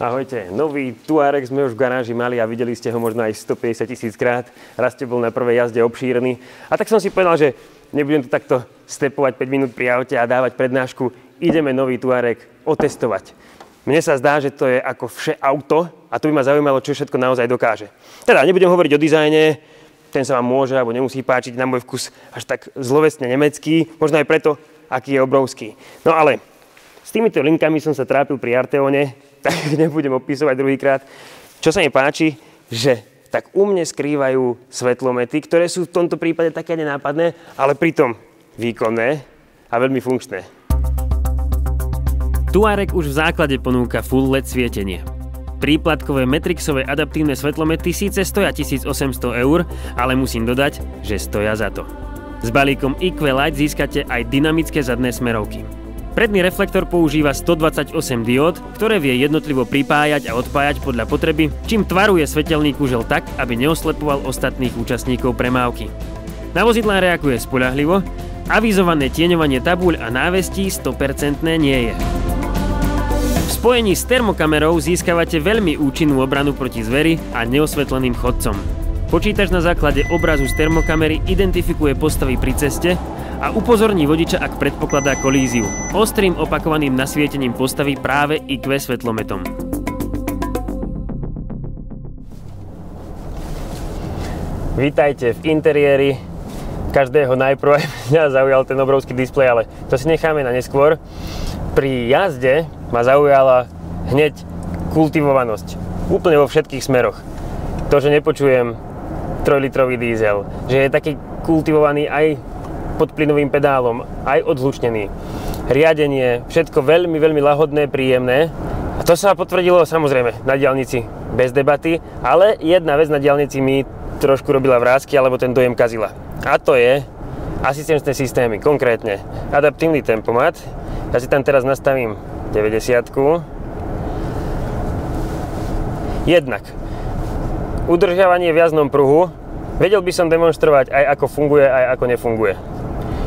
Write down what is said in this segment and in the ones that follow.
Ahojte, nový Touareg sme už v garáži mali a videli ste ho možno aj 150 000 krát. Raz ste bol na prvej jazde obšírny. A tak som si povedal, že nebudem tu takto stepovať 5 minút pri aute a dávať prednášku. Ideme nový Touareg otestovať. Mne sa zdá, že to je ako vše auto a to by ma zaujímalo, čo všetko naozaj dokáže. Teda nebudem hovoriť o dizajne, ten sa vám môže alebo nemusí páčiť, na môj vkus až tak zlovestne nemecký, možno aj preto, aký je obrovský. No ale s týmito linkami som sa trápil pri Arteone, tak nebudem opisovať druhýkrát. Čo sa mi páči, že tak u mne skrývajú svetlomety, ktoré sú v tomto prípade také nenápadné, ale pritom výkonné a veľmi funkčné. Touareg už v základe ponúka full LED svietenie. Príplatkové Matrixové adaptívne svetlomety síce stoja 1800 €, ale musím dodať, že stoja za to. S balíkom EQ Light získate aj dynamické zadné smerovky. Predný reflektor používa 128 diód, ktoré vie jednotlivo pripájať a odpájať podľa potreby, čím tvaruje svetelný kužel tak, aby neoslepoval ostatných účastníkov premávky. Na vozidlá reaguje spoľahlivo, avizované tieňovanie tabuľ a návestí 100% nie je. V spojení s termokamerou získavate veľmi účinnú obranu proti zveri a neosvetleným chodcom. Počítač na základe obrazu z termokamery identifikuje postavy pri ceste a upozorní vodiča, ak predpokladá kolíziu, ostrým opakovaným nasvietením postavy práve IQ svetlometom. Vítajte v interiéri. Každého najprv mňa zaujal ten obrovský displej, ale to si necháme na neskôr. Pri jazde ma zaujala hneď kultivovanosť. Úplne vo všetkých smeroch. To, že nepočujem 3-litrový diesel, že je taký kultivovaný aj pod plynovým pedálom, aj odhlučnený. Riadenie, všetko veľmi, veľmi lahodné, príjemné. A to sa potvrdilo samozrejme na diaľnici bez debaty, ale jedna vec na diaľnici mi trošku robila vrásky, alebo ten dojem kazila. A to je asistenčné systémy, konkrétne adaptívny tempomat. Ja si tam teraz nastavím 90-ku. Jednak udržiavanie v jazdnom pruhu. Vedel by som demonštrovať aj ako funguje, aj ako nefunguje.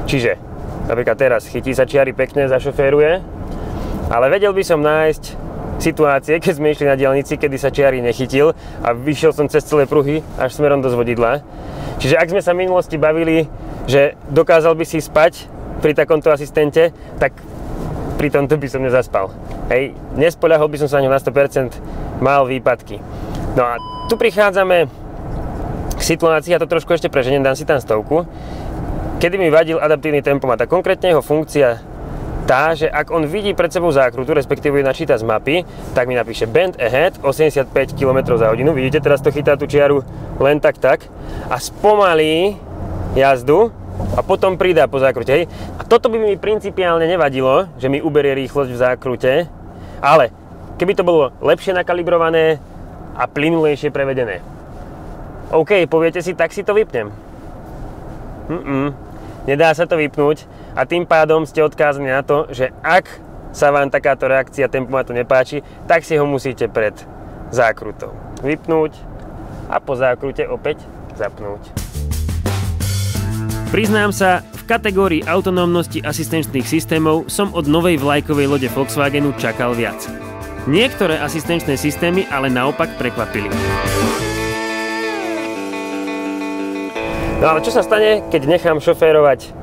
Čiže, napríklad teraz chytí sa čiary pekne, zašoféruje, ale vedel by som nájsť situácie, keď sme išli na diaľnici, kedy sa čiary nechytil a vyšiel som cez celé pruhy až smerom do zvodidla. Čiže ak sme sa v minulosti bavili, že dokázal by si spať pri takomto asistente, tak pri tomto by som nezaspal. Hej, nespoľahol by som sa na ňu na 100%, mal výpadky. No a tu prichádzame k situácii, ja to trošku ešte preženiem, dám si tam 100, kedy mi vadil adaptívny tempomat. A konkrétne jeho funkcia tá, že ak on vidí pred sebou zákrutu, respektíve načíta z mapy, tak mi napíše bend ahead 85 km/h. Vidíte, teraz to chytá tú čiaru len tak a spomalí jazdu a potom pridá po zákrute. Hej. A toto by mi principiálne nevadilo, že mi uberie rýchlosť v zákrute, ale keby to bolo lepšie nakalibrované a plynulejšie prevedené. OK, poviete si, tak si to vypnem. Nedá sa to vypnúť a tým pádom ste odkázaní na to, že ak sa vám takáto reakcia tempomatu nepáči, tak si ho musíte pred zákrutou vypnúť a po zákrute opäť zapnúť. Priznám sa, v kategórii autonómnosti asistenčných systémov som od novej vlajkovej lode Volkswagenu čakal viac. Niektoré asistenčné systémy ale naopak prekvapili. No ale čo sa stane, keď nechám šoférovať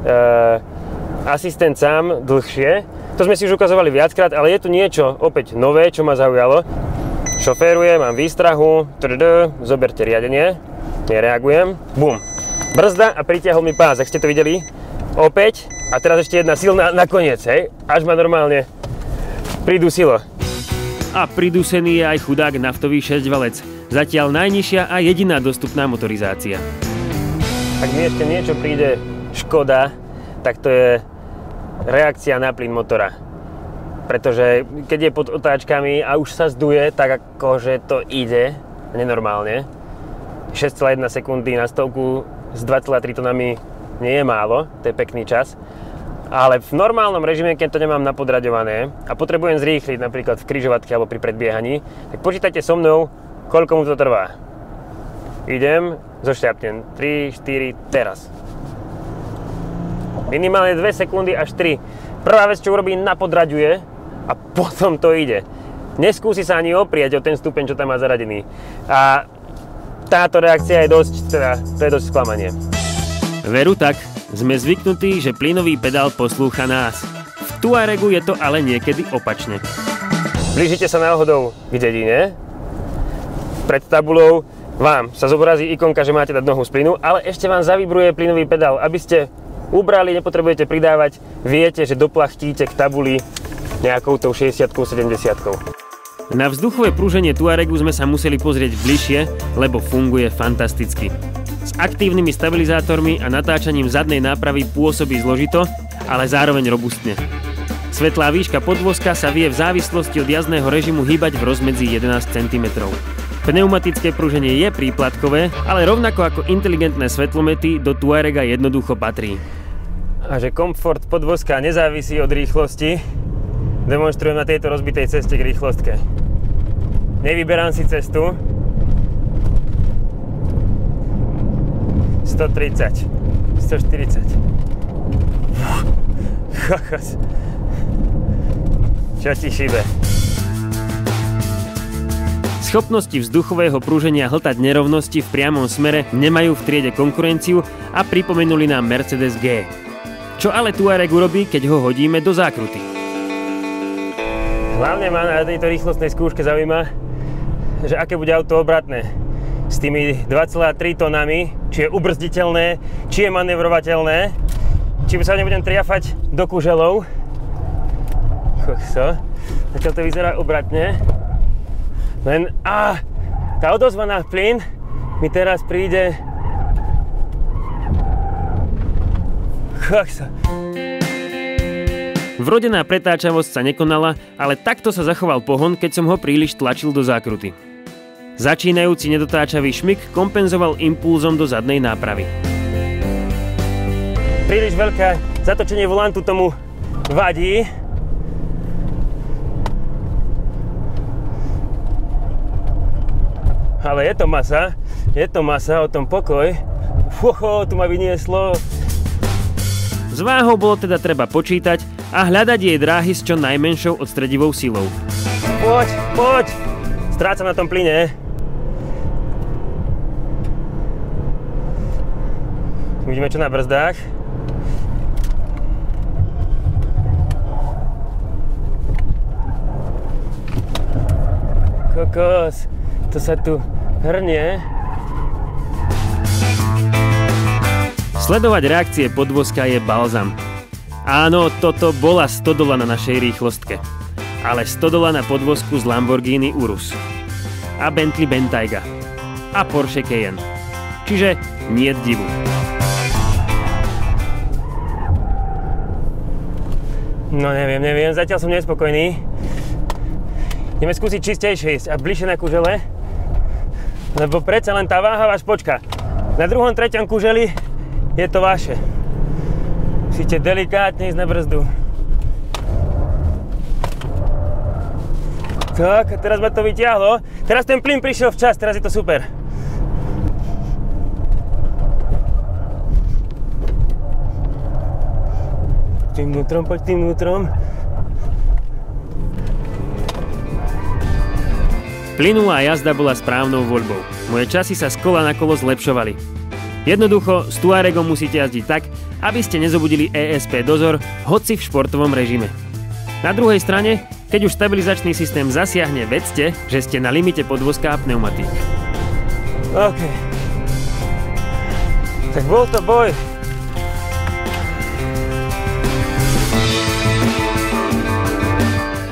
asistent sám dlhšie? To sme si už ukazovali viackrát, ale je tu niečo opäť nové, čo ma zaujalo. Šoféruje, mám výstrahu, zoberte riadenie, nereagujem, bum. Brzda a pritiahol mi pás, ak ste to videli. Opäť, a teraz ešte jedna silná nakoniec, hej, až ma normálne pridusilo. A pridusený je aj chudák naftový 6-valec, zatiaľ najnižšia a jediná dostupná motorizácia. Ak mi ešte niečo príde škoda, tak to je reakcia na plyn motora. Pretože keď je pod otáčkami a už sa zduje, tak akože to ide nenormálne. 6,1 sekundy na stovku s 2,3 tonami nie je málo, to je pekný čas. Ale v normálnom režime, keď to nemám napodraďované a potrebujem zrýchliť napríklad v križovatke alebo pri predbiehaní, tak počítajte so mnou, koľko mu to trvá. Idem, zošťapnem. 3, 4, teraz. Minimálne 2 sekundy až 3. Prvá vec, čo urobí, napodraďuje a potom to ide. neskúsi sa ani oprieť o ten stupeň, čo tam má zaradený. A táto reakcia je dosť, to je dosť sklamanie. Veru tak, sme zvyknutí, že plynový pedál poslúcha nás. V Tuaregu je to ale niekedy opačne. Blížite sa náhodou k dedine, pred tabulou vám sa zobrazí ikonka, že máte dať nohu z plynu, ale ešte vám zavibruje plynový pedál. Aby ste ubrali, nepotrebujete pridávať, viete, že doplachtíte k tabuli nejakou tou 60-kou, 70-kou. Na vzduchové prúženie Tuaregu sme sa museli pozrieť bližšie, lebo funguje fantasticky. S aktívnymi stabilizátormi a natáčaním zadnej nápravy pôsobí zložito, ale zároveň robustne. Svetlá výška podvozka sa vie v závislosti od jazdného režimu hýbať v rozmedzi 11 cm. Pneumatické pruženie je príplatkové, ale rovnako ako inteligentné svetlomety do Tuarega jednoducho patrí. A že komfort podvozka nezávisí od rýchlosti, demonstrujem na tejto rozbitej ceste k rýchlostke. Nevyberám si cestu. 130, 140. Kokos. Čo ti šíbe? Schopnosti vzduchového prúženia hltať nerovnosti v priamom smere nemajú v triede konkurenciu a pripomenuli nám Mercedes G. Čo ale Tuareg urobí, keď ho hodíme do zákruty? Hlavne ma na tejto rýchlostnej skúške zaujíma, že aké bude auto obratné. S tými 2,3 tonami, či je ubrzditeľné, či je manevrovateľné, či sa nebudem triafať do kuželov. Kokso, zatiaľ to vyzerá obratne. Len, tá odozva na plyn mi teraz príde... Kokso. Vrodená pretáčavosť sa nekonala, ale takto sa zachoval pohon, keď som ho príliš tlačil do zákruty. Začínajúci nedotáčavý šmyk kompenzoval impulzom do zadnej nápravy. Príliš veľké zatočenie volantu tomu vadí. Ale je to masa, o tom pokoj. Tu ma vynieslo. S váhou bolo teda treba počítať a hľadať jej dráhy s čo najmenšou odstredivou silou. Poď! Strácam na tom plyne. Uvidíme, čo na brzdách. Kokos, to sa tu hrnie. Sledovať reakcie podvozka je balzam. Áno, toto bola stodola na našej rýchlostke. Ale stodola na podvozku z Lamborghini Urus. A Bentley Bentayga. A Porsche Cayenne. Čiže niet divu. No neviem, zatiaľ som nespokojný. Ideme skúsiť čistejšie ísť a bližšie na kužele. Lebo predsa len tá váha vás počká. Na druhom, treťom kuželi je to vaše. Musíte delikátne ísť na brzdu. Tak, teraz ma to vyťahlo. Teraz ten plyn prišiel včas, teraz je to super. Poď tým vnútrom. Plynulá jazda bola správnou voľbou. Moje časy sa z kola na kolo zlepšovali. Jednoducho, s Tuaregom musíte jazdiť tak, aby ste nezobudili ESP dozor, hoci v športovom režime. Na druhej strane, keď už stabilizačný systém zasiahne, vedzte, že ste na limite podvozka a pneumatík. OK. Tak bol to boj.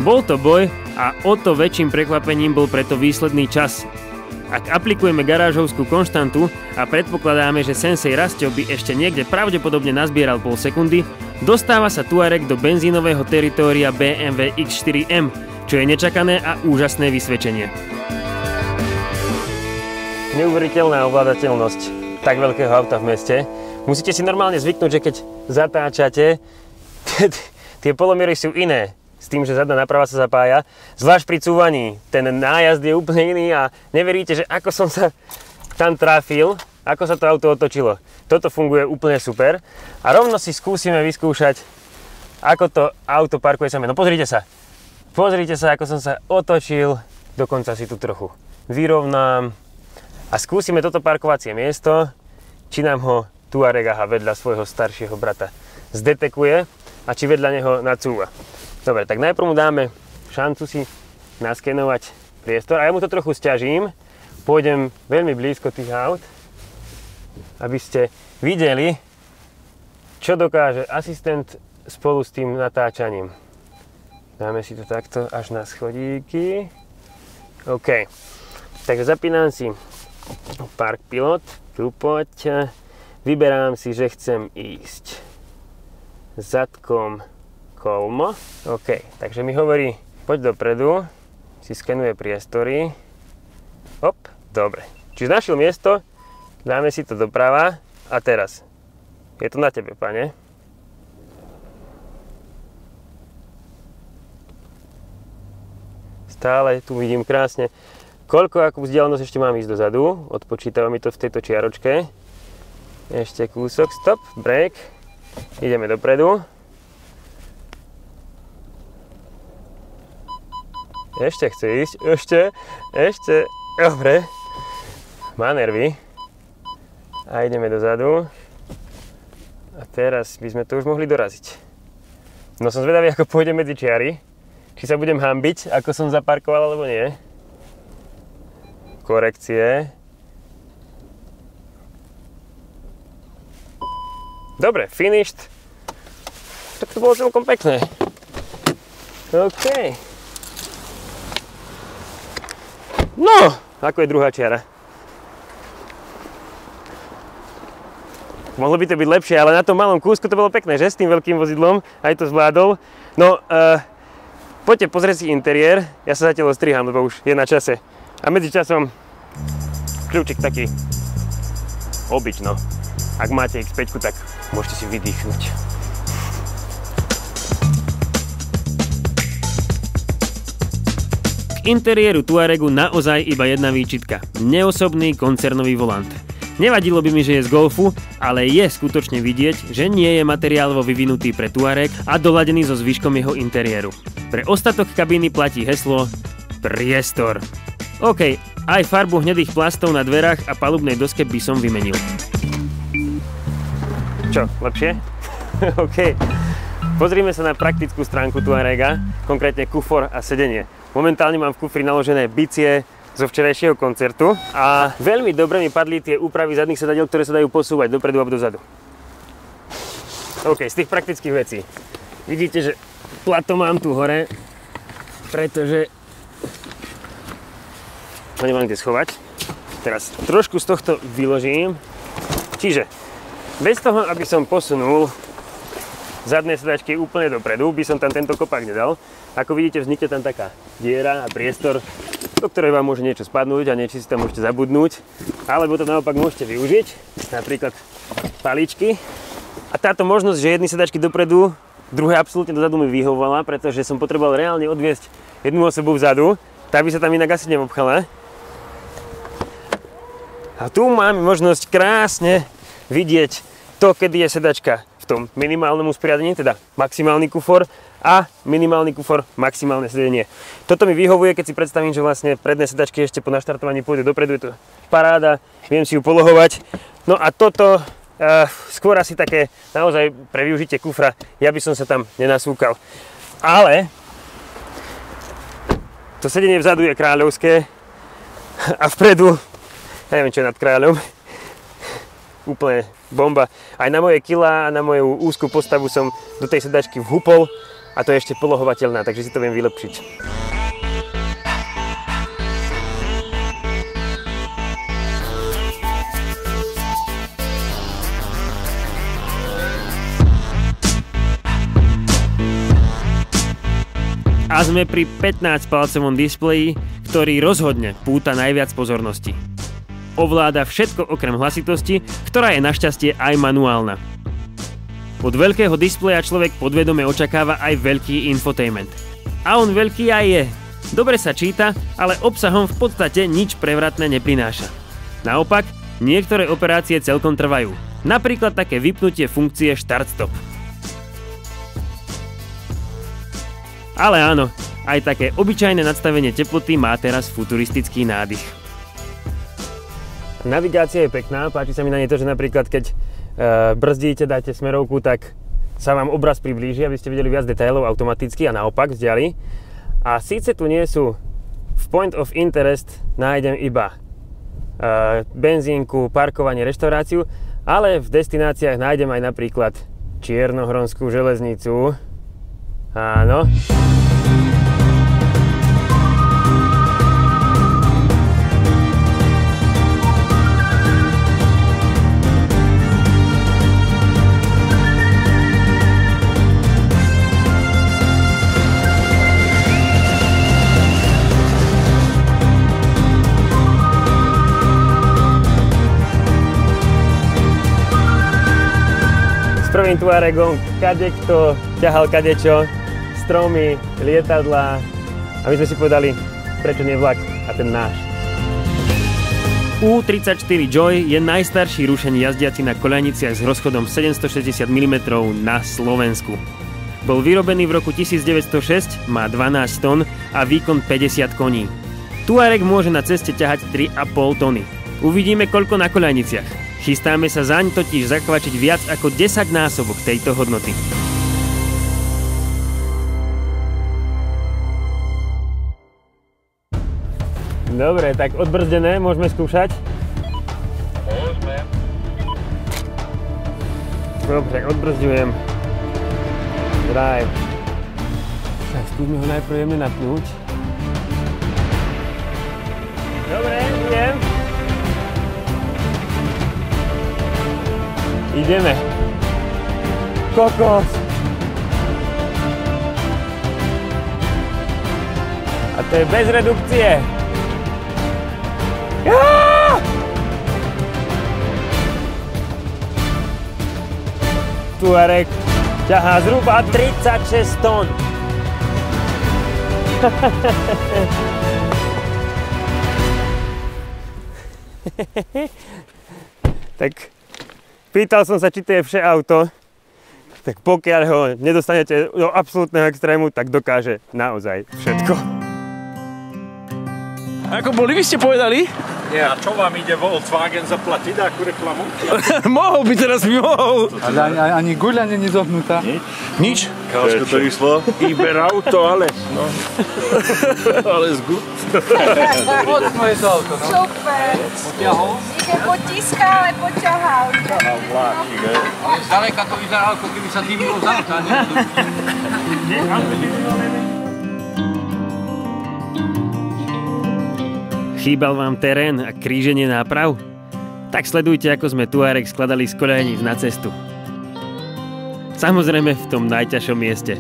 Bol to boj a o to väčším prekvapením bol preto výsledný čas. Ak aplikujeme garážovskú konštantu a predpokladáme, že Sensei Rastio by ešte niekde pravdepodobne nazbieral pol sekundy, dostáva sa Tuareg do benzínového teritória BMW X4M, čo je nečakané a úžasné vysvedčenie. Neuveriteľná ovládateľnosť tak veľkého auta v meste. Musíte si normálne zvyknúť, že keď zatáčate, tie polomiery sú iné. S tým, že zadná náprava sa zapája. Zvlášť pri cúvaní. Ten nájazd je úplne iný a neveríte, že ako som sa tam trafil, ako sa to auto otočilo. Toto funguje úplne super. A rovno si skúsime vyskúšať, ako to auto parkuje samé. No pozrite sa. Pozrite sa, ako som sa otočil, dokonca si tu trochu vyrovnám a skúsime toto parkovacie miesto, či nám ho Touareg AHA vedľa svojho staršieho brata zdetekuje a či vedľa neho nacúva. Dobre, tak najprv mu dáme šancu si naskenovať priestor a ja mu to trochu sťažím. Pôjdem veľmi blízko tých aut, aby ste videli, čo dokáže asistent spolu s tým natáčaním. Dáme si to takto až na schodíky. OK. Takže zapínam si Park Pilot. Tu poď. Vyberám si, že chcem ísť zadkom kolmo. OK. Takže mi hovorí, poď dopredu. Si skenuje priestory. Hop. Dobre. Čiže našiel miesto. Dáme si to doprava. A teraz. Je to na tebe, pane. Stále tu vidím krásne, akú vzdialenosť ešte mám ísť dozadu. Odpočítava mi to v tejto čiaročke. Ešte kúsok, stop, break. Ideme dopredu. Ešte chce ísť, ešte, dobre. Má nervy. A ideme dozadu. A teraz by sme to už mohli doraziť. No som zvedavý, ako pôjde medzi čiary. Či sa budem hanbiť, ako som zaparkoval, alebo nie. Korekcie. Dobre, finished. Tak to bolo celkom pekné. OK. No, ako je druhá čiara. Mohlo by to byť lepšie, ale na tom malom kúsku to bolo pekné, že? S tým veľkým vozidlom aj to zvládol. No, poďte pozrieť si interiér, ja sa zatiaľ ostrihám, lebo už je na čase. A medzi časom kľúčik taký obyč, no. Ak máte X5, tak môžete si vydýchnuť. K interiéru Touaregu naozaj iba jedna výčitka. Neosobný koncernový volant. Nevadilo by mi, že je z Golfu, ale je skutočne vidieť, že nie je materiálovo vyvinutý pre Touareg a doladený so zvyškom jeho interiéru. Pre ostatok kabíny platí heslo priestor. OK, aj farbu hnedých plastov na dverách a palubnej doske by som vymenil. Čo, lepšie? OK. Pozrime sa na praktickú stránku Touarega, konkrétne kufor a sedenie. Momentálne mám v kufri naložené bicie zo včerajšieho koncertu a veľmi dobre mi padli tie úpravy zadných sedadiel, ktoré sa dajú posúvať dopredu a dozadu. OK, z tých praktických vecí. Vidíte, že plato mám tu hore, pretože to nemám kde schovať. Teraz trošku z tohto vyložím. Čiže bez toho, aby som posunul zadné sedačky úplne dopredu, by som tam tento kopak nedal. Ako vidíte, vznikne tam taká diera a priestor, do ktorej vám môže niečo spadnúť a niečo si tam môžete zabudnúť. Alebo to naopak môžete využiť, napríklad paličky. A táto možnosť, že jedny sedačky dopredu, druhé absolútne dozadu mi vyhovovala, pretože som potreboval reálne odviesť jednu osobu vzadu, tá by sa tam inak asi neobchala. A tu máme možnosť krásne vidieť to, kedy je sedačka v tom minimálnom usporiadaní, teda maximálny kufor a minimálny kufor, maximálne sedenie. Toto mi vyhovuje, keď si predstavím, že vlastne predné sedačky ešte po naštartovaní pôjdu dopredu, je to paráda, viem si ju polohovať. No a toto skôr asi také naozaj pre využitie kufra, ja by som sa tam nenasúkal. Ale to sedenie vzadu je kráľovské a vpredu, ja neviem čo je nad kráľom, úplne bomba. Aj na moje kilá a na moju úzkú postavu som do tej sedačky vhupol a to je ešte polohovateľná, takže si to viem vylepšiť. A sme pri 15-palcovom displeji, ktorý rozhodne púta najviac pozornosti. Ovláda všetko okrem hlasitosti, ktorá je našťastie aj manuálna. Od veľkého displeja človek podvedome očakáva aj veľký infotainment. A on veľký aj je. Dobre sa číta, ale obsahom v podstate nič prevratné neprináša. Naopak, niektoré operácie celkom trvajú. Napríklad také vypnutie funkcie Start-Stop. Ale áno, Aj také obyčajné nadstavenie teploty má teraz futuristický nádych. Navigácia je pekná, páči sa mi na nej to, že napríklad keď brzdíte, dáte smerovku, tak sa vám obraz priblíži, aby ste videli viac detailov automaticky a naopak z diaľy. A síce tu nie sú v point of interest nájdem iba benzínku, parkovanie, reštauráciu, ale v destináciách nájdem aj napríklad Čiernohronskú železnicu. Áno. Prvým Tuaregom kadekto ťahal kadečo, stromy, lietadlá a my sme si povedali, prečo nie vlak a ten náš. U-34 Joy je najstarší rušeň jazdiaci na koľajniciach s rozchodom 760 mm na Slovensku. Bol vyrobený v roku 1906, má 12 tón a výkon 50 koní. Tuareg môže na ceste ťahať 3,5 tony. Uvidíme, koľko na koľajniciach. Chystáme sa zaň totiž zakvačiť viac ako 10 násobok tejto hodnoty. Dobre, tak odbrzdené, môžeme skúšať? Môžeme. Dobre, odbrzďujem. Drive. Tak skúsme ho najprv jemne napnúť. Dobre, idem. Ideme. Kokos. A to je bez redukcie. Tuareg ťahá zhruba 36 tón. Tak pýtal som sa, či to je vše auto, tak pokiaľ ho nedostanete do absolútneho extrému, tak dokáže naozaj všetko. Ako boli, vy ste povedali? Nie, a čo vám ide Volkswagen zaplatiť, akú reklamu? Mohol by teraz, by mohol. Ale ani guľa nie je zohnutá. Nič? Kážko to išlo? Iber auto, ale no. Ale zgud. Mocno je to auto, no. Super. Potiahol. Ide potiska, ale poťahal. A vláky, ne? Ale zďaleka to vyzerá, ako keby sa dýmilo z auta, nie? Chýbal vám terén a kríženie náprav? Tak sledujte, ako sme Tuareg skladali z koľajníc na cestu. Samozrejme v tom najťažšom mieste.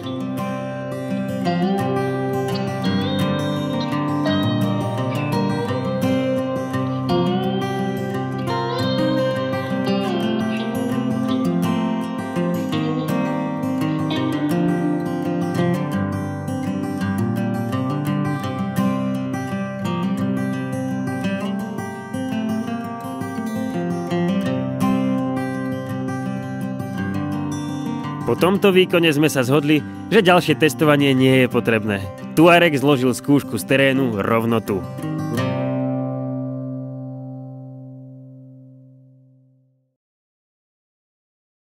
Po tomto výkone sme sa zhodli, že ďalšie testovanie nie je potrebné. Tuareg zložil skúšku z terénu rovno tu.